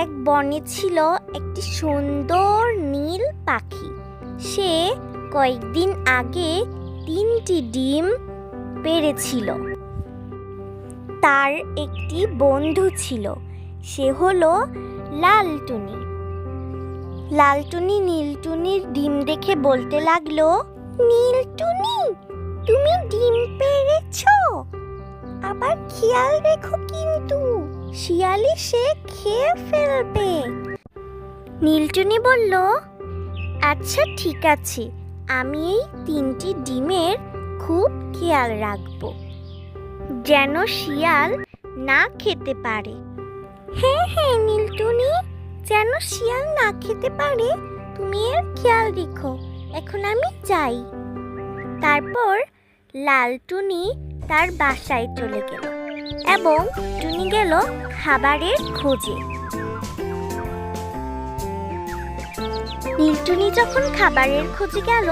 এক বনে ছিল একটি সুন্দর নীল পাখি। সে কয়েকদিন আগে 3টি ডিম পেড়েছিল। তার একটি বন্ধু ছিল, সে হলো লালটুনি। লালটুনি নীলটুনির ডিম দেখে বলতে লাগলো, নীলটুনি, তুমি ডিম পেড়েছো, আবার খেয়াল রেখো কিন্তু শিয়াল এসে খেয়ে ফেলবে। নীলটুনি বলল, আচ্ছা ঠিক আছে, আমি এই 3টি ডিমের খুব খেয়াল রাখবো, যেন শিয়াল না খেতে পারে। হ্যাঁ হ্যাঁ নীলটুনি, যেন শিয়াল না খেতে পারে তুমি এর খেয়াল রেখো, এখন আমি যাই। তারপর লালটুনি তার বাসায় চলে গেল এবং টুনি গেল খাবারের খোঁজে। নীলটুনি যখন খাবারের খোঁজে গেল,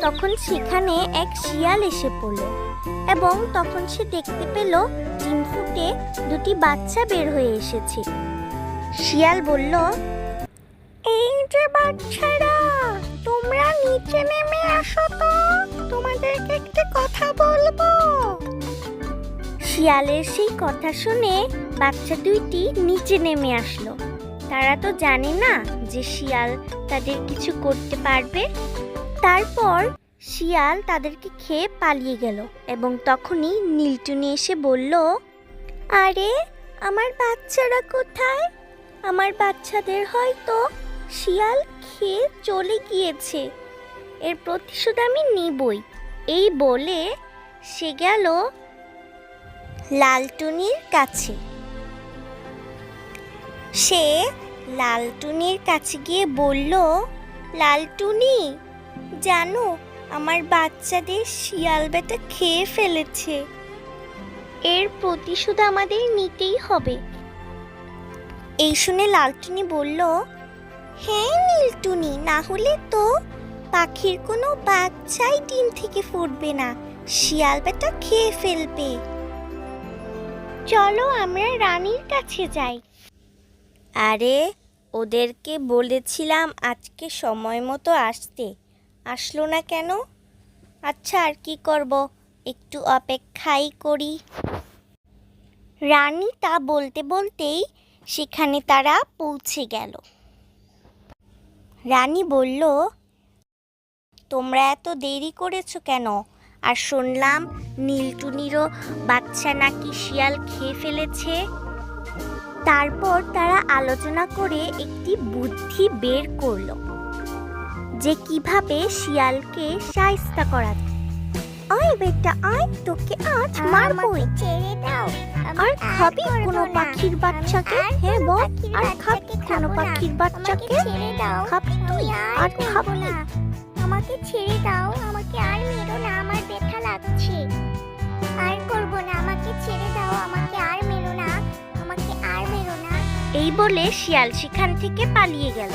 তখন সেখানে এক শিয়াল এসে পড়ল এবং তখন সে দেখতে পেল ডিম ফুটে 2টি বাচ্চা বের হয়ে এসেছে। শিয়াল বলল, এই যে বাচ্চারা, তোমরা নিচে নেমে আসো তো, তোমাদেরকে একটা কথা বলবো। শিয়ালের সেই কথা শুনে বাচ্চা 2টি নিচে নেমে আসলো। তারা তো জানে না যে শিয়াল তাদের কিছু করতে পারবে। তারপর শিয়াল তাদেরকে খেয়ে পালিয়ে গেল এবং তখনই নীলটুনি এসে বলল, আরে আমার বাচ্চারা কোথায়? আমার বাচ্চাদের হয়তো শিয়াল খেয়ে চলে গিয়েছে, এর প্রতিশোধ আমি নিবই। এই বলে সে গেল লালটুনির কাছে। সে লালটুনির কাছে গিয়ে বলল, লালটুনি, জানো আমার বাচ্চাদের শিয়াল বেটা খেয়ে ফেলেছে, এর প্রতিশোধ আমাদের নিতেই হবে। এই শুনে লালটুনি বলল, হ্যাঁ নীলটুনি, না হলে তো পাখির কোনো বাচ্চাই ডিম থেকে ফুটবে না, শিয়াল বেটা খেয়ে ফেলবে। চলো আমরা রানীর কাছে যাই। আরে ওদেরকে বলেছিলাম আজকে সময় মতো আসতে, আসলো না কেন? আচ্ছা আর কি করব, একটু অপেক্ষাই করি। রানী তা বলতে বলতেই সেখানে তারা পৌঁছে গেল। রানী বলল, তোমরা এত দেরি করেছো কেন? আর শুনলাম নীলটুনিরও বাচ্চা নাকি শিয়াল খেয়ে ফেলেছে। তারপর তারা আলোচনা করে একটি বুদ্ধি বের করলো যে কিভাবে শিয়ালকে শায়েস্তা করা যায়। আয় বেটা আয়, তোকে আজ মারবই। ছেড়ে দাও, আর খাবি কোনো পাখির বাচ্চাকে? হ্যাঁ বল, আর খাবি কোনো পাখির বাচ্চাকে? ছেড়ে দাও, খাবি তুই আর খাবি না? আমাকে ছেড়ে দাও, আমাকে আর মেরো না, আমার ব্যথা লাগছে, আর করব না, আমাকে ছেড়ে দাও, আমাকে আর মেরো না, আমাকে আর মেরো না। এই বলে শিয়াল সেখান থেকে পালিয়ে গেল।